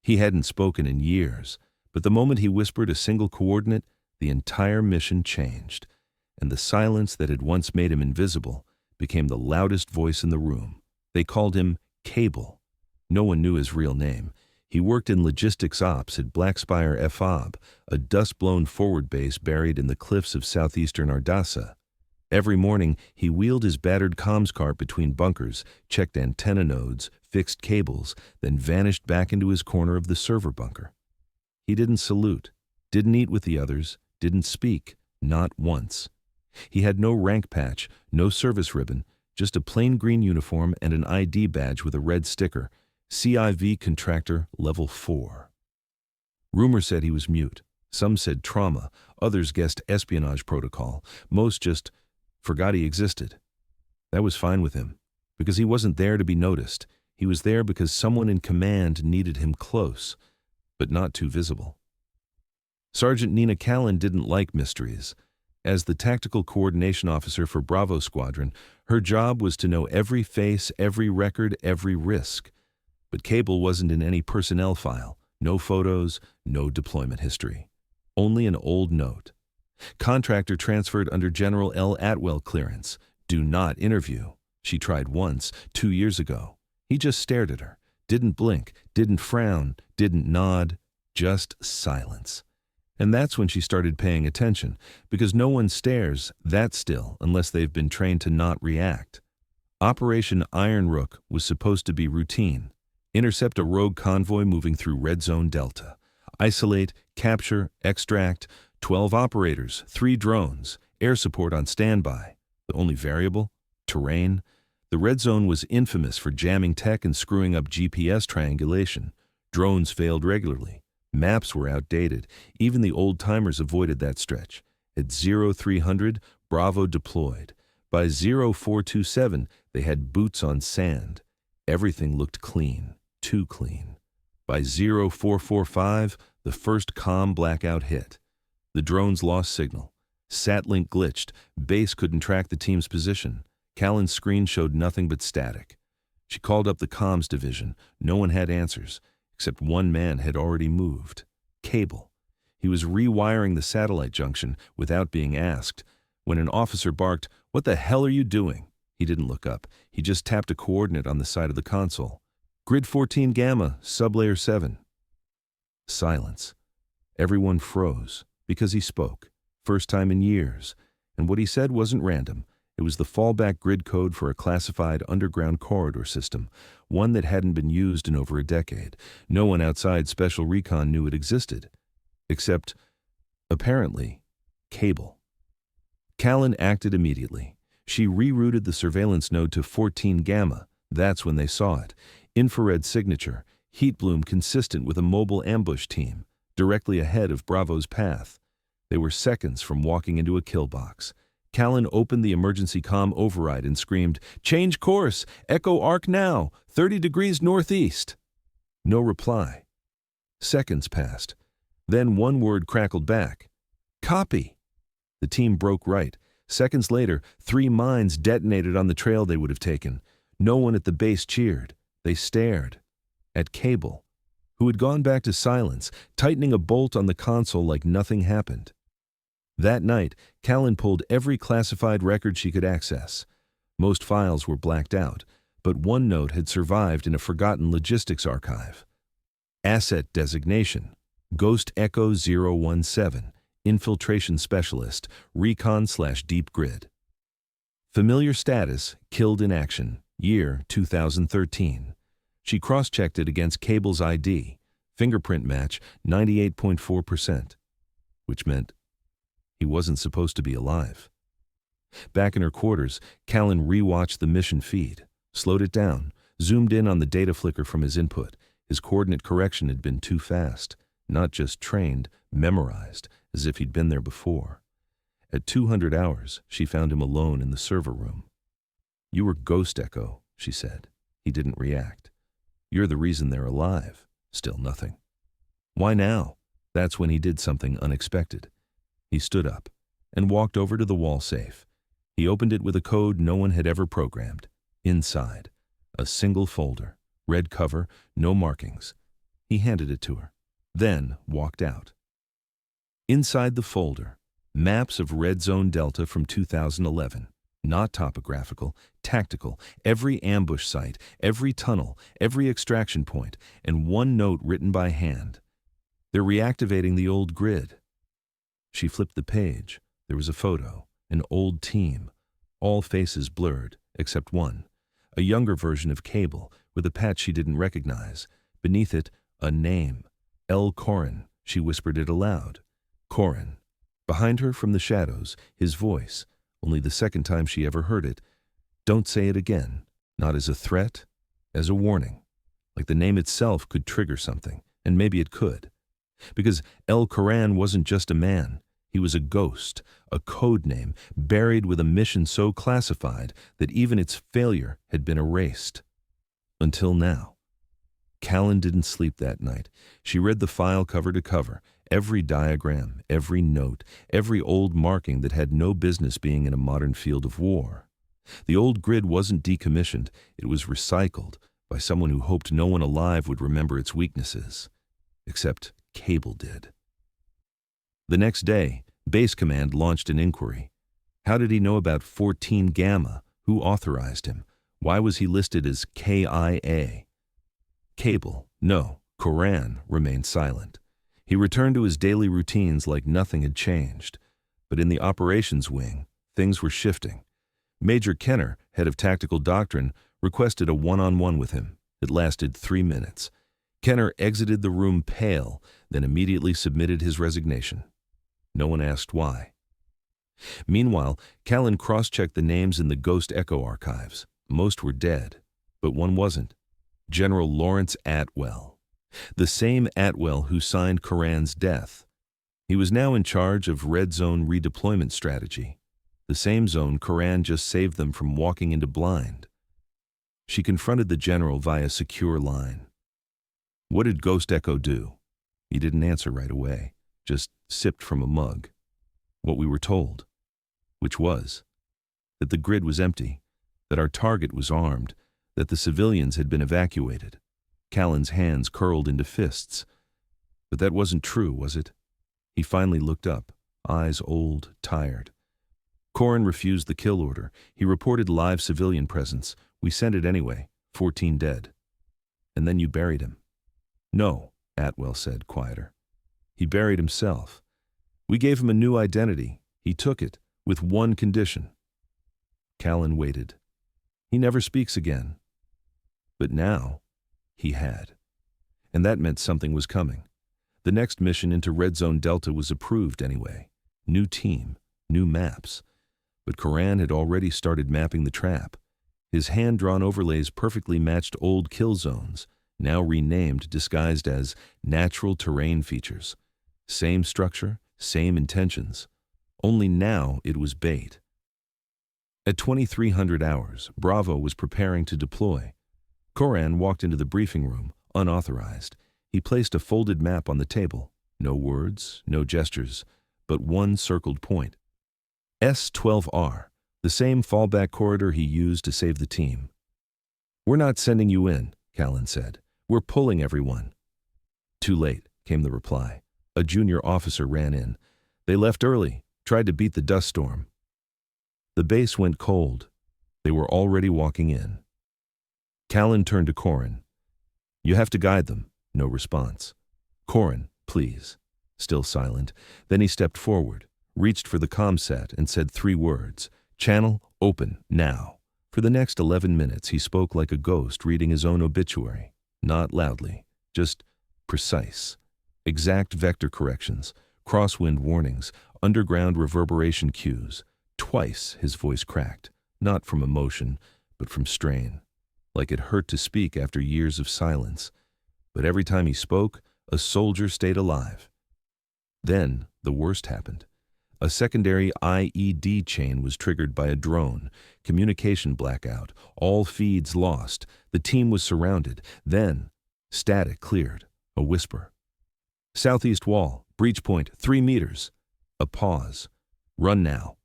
He hadn't spoken in years, but the moment he whispered a single coordinate, the entire mission changed, and the silence that had once made him invisible became the loudest voice in the room. They called him Cable. No one knew his real name. He worked in logistics ops at Blackspire FOB, a dust-blown forward base buried in the cliffs of southeastern Ardassa. Every morning, he wheeled his battered comms cart between bunkers, checked antenna nodes, fixed cables, then vanished back into his corner of the server bunker. He didn't salute, didn't eat with the others, didn't speak, not once. He had no rank patch, no service ribbon, just a plain green uniform and an ID badge with a red sticker, CIV Contractor Level 4. Rumor said he was mute. Some said trauma, others guessed espionage protocol, most just forgot he existed. That was fine with him, because he wasn't there to be noticed. He was there because someone in command needed him close, but not too visible. Sergeant Nina Callan didn't like mysteries. As the tactical coordination officer for Bravo Squadron, her job was to know every face, every record, every risk. But Cable wasn't in any personnel file, no photos, no deployment history. Only an old note. Contractor transferred under General L. Atwell clearance. Do not interview. She tried once, 2 years ago. He just stared at her, didn't blink, didn't frown, didn't nod, just silence. And that's when she started paying attention, because no one stares that still unless they've been trained to not react. Operation Iron Rook was supposed to be routine. Intercept a rogue convoy moving through Red Zone Delta. Isolate, capture, extract, 12 operators, 3 drones, air support on standby. The only variable? Terrain. The Red Zone was infamous for jamming tech and screwing up GPS triangulation. Drones failed regularly. Maps were outdated. Even the old-timers avoided that stretch. At 0300, Bravo deployed. By 0427, they had boots on sand. Everything looked clean, too clean. By 0445, the first comm blackout hit. The drones lost signal. Satlink glitched. Base couldn't track the team's position. Callan's screen showed nothing but static. She called up the comms division. No one had answers, except one man had already moved. Cable. He was rewiring the satellite junction without being asked. When an officer barked, "What the hell are you doing?" He didn't look up. He just tapped a coordinate on the side of the console. Grid 14 Gamma, sublayer 7. Silence. Everyone froze, because he spoke. First time in years. And what he said wasn't random. It was the fallback grid code for a classified underground corridor system, one that hadn't been used in over a decade. No one outside Special Recon knew it existed. Except, apparently, Cable. Callan acted immediately. She rerouted the surveillance node to 14 Gamma. That's when they saw it. Infrared signature, heat bloom consistent with a mobile ambush team, directly ahead of Bravo's path. They were seconds from walking into a kill box. Callan opened the emergency comm override and screamed, "Change course! Echo arc now! 30 degrees northeast!" No reply. Seconds passed. Then one word crackled back. "Copy!" The team broke right. Seconds later, 3 mines detonated on the trail they would have taken. No one at the base cheered. They stared. At Cable, who had gone back to silence, tightening a bolt on the console like nothing happened. That night, Callan pulled every classified record she could access. Most files were blacked out, but one note had survived in a forgotten logistics archive. Asset designation, Ghost Echo 017, Infiltration Specialist, Recon/Deep Grid. Familiar status, killed in action, year 2013. She cross-checked it against Cable's ID, fingerprint match 98.4%, which meant he wasn't supposed to be alive. Back in her quarters, Callan rewatched the mission feed, slowed it down, zoomed in on the data flicker from his input. His coordinate correction had been too fast, not just trained, memorized, as if he'd been there before. At 200 hours, she found him alone in the server room. "You were Ghost Echo," she said. He didn't react. "You're the reason they're alive." Still nothing. "Why now?" That's when he did something unexpected. He stood up and walked over to the wall safe. He opened it with a code no one had ever programmed. Inside, a single folder, red cover, no markings. He handed it to her, then walked out. Inside the folder, maps of Red Zone Delta from 2011. Not topographical, tactical, every ambush site, every tunnel, every extraction point, and one note written by hand. They're reactivating the old grid. She flipped the page. There was a photo, an old team, all faces blurred, except one, a younger version of Cable, with a patch she didn't recognize. Beneath it, a name, Corran. She whispered it aloud. Corran. Behind her from the shadows, his voice, only the second time she ever heard it. Don't say it again, not as a threat, as a warning. Like the name itself could trigger something, and maybe it could. Because Corran wasn't just a man. He was a ghost, a code name, buried with a mission so classified that even its failure had been erased. Until now. Callan didn't sleep that night. She read the file cover to cover, every diagram, every note, every old marking that had no business being in a modern field of war. The old grid wasn't decommissioned, it was recycled by someone who hoped no one alive would remember its weaknesses. Except Cable did. The next day, Base Command launched an inquiry. How did he know about 14 Gamma? Who authorized him? Why was he listed as KIA? Cable, no, Corran, remained silent. He returned to his daily routines like nothing had changed. But in the operations wing, things were shifting. Major Kenner, head of tactical doctrine, requested a one-on-one with him. It lasted 3 minutes. Kenner exited the room pale, then immediately submitted his resignation. No one asked why. Meanwhile, Callan cross-checked the names in the Ghost Echo archives. Most were dead, but one wasn't. General Lawrence Atwell. The same Atwell who signed Corran's death. He was now in charge of Red Zone redeployment strategy, the same zone Corran just saved them from walking into blind. She confronted the general via secure line. What did Ghost Echo do? He didn't answer right away, just sipped from a mug. What we were told, which was that the grid was empty, that our target was armed, that the civilians had been evacuated. Callan's hands curled into fists. But that wasn't true, was it? He finally looked up, eyes old, tired. Corran refused the kill order. He reported live civilian presence. We sent it anyway, 14 dead. And then you buried him. No, Atwell said, quieter. He buried himself. We gave him a new identity. He took it, with one condition. Callan waited. He never speaks again. But now, he had. And that meant something was coming. The next mission into Red Zone Delta was approved anyway. New team, new maps. But Corran had already started mapping the trap. His hand-drawn overlays perfectly matched old kill zones, now renamed, disguised as natural terrain features. Same structure, same intentions. Only now it was bait. At 2300 hours, Bravo was preparing to deploy. Corran walked into the briefing room, unauthorized. He placed a folded map on the table. No words, no gestures, but one circled point. S-12R, the same fallback corridor he used to save the team. We're not sending you in, Callan said. We're pulling everyone. Too late, came the reply. A junior officer ran in. They left early, tried to beat the dust storm. The base went cold. They were already walking in. Callan turned to Corran. You have to guide them. No response. Corran, please. Still silent. Then he stepped forward, reached for the ComSat and said 3 words. Channel, open, now. For the next 11 minutes he spoke like a ghost reading his own obituary. Not loudly, just precise. Exact vector corrections, crosswind warnings, underground reverberation cues. Twice his voice cracked, not from emotion, but from strain. Like it hurt to speak after years of silence. But every time he spoke, a soldier stayed alive. Then the worst happened. A secondary IED chain was triggered by a drone. Communication blackout. All feeds lost. The team was surrounded. Then, static cleared. A whisper. Southeast wall. Breach point. 3 meters. A pause. Run now.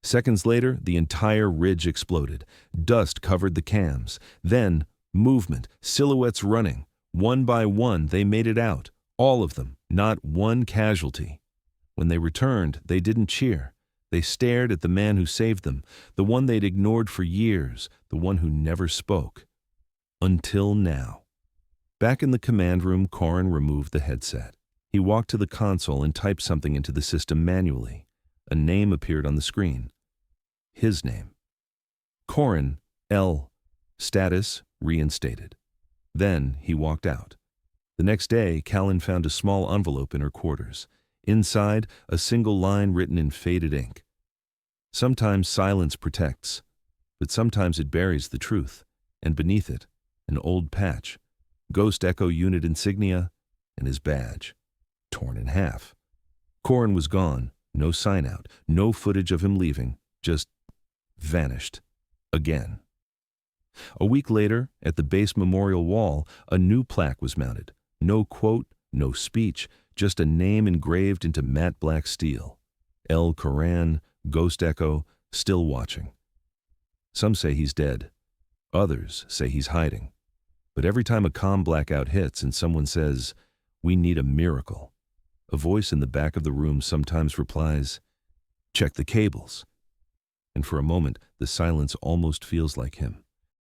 Seconds later, the entire ridge exploded. Dust covered the cams. Then, movement. Silhouettes running. One by one, they made it out, all of them, not one casualty. When they returned, they didn't cheer. They stared at the man who saved them, the one they'd ignored for years, the one who never spoke. Until now. Back in the command room, Corran removed the headset. He walked to the console and typed something into the system manually. A name appeared on the screen. His name. Corran, L. Status reinstated. Then he walked out. The next day, Callan found a small envelope in her quarters. Inside, a single line written in faded ink. Sometimes silence protects, but sometimes it buries the truth, and beneath it, an old patch, Ghost Echo unit insignia, and his badge, torn in half. Corran was gone, no sign out, no footage of him leaving, just vanished. Again. A week later, at the base memorial wall, a new plaque was mounted. No quote, no speech, just a name engraved into matte black steel. L. Corran, Ghost Echo, still watching. Some say he's dead. Others say he's hiding. But every time a comm blackout hits and someone says, "We need a miracle," a voice in the back of the room sometimes replies, "Check the cables." And for a moment, the silence almost feels like him.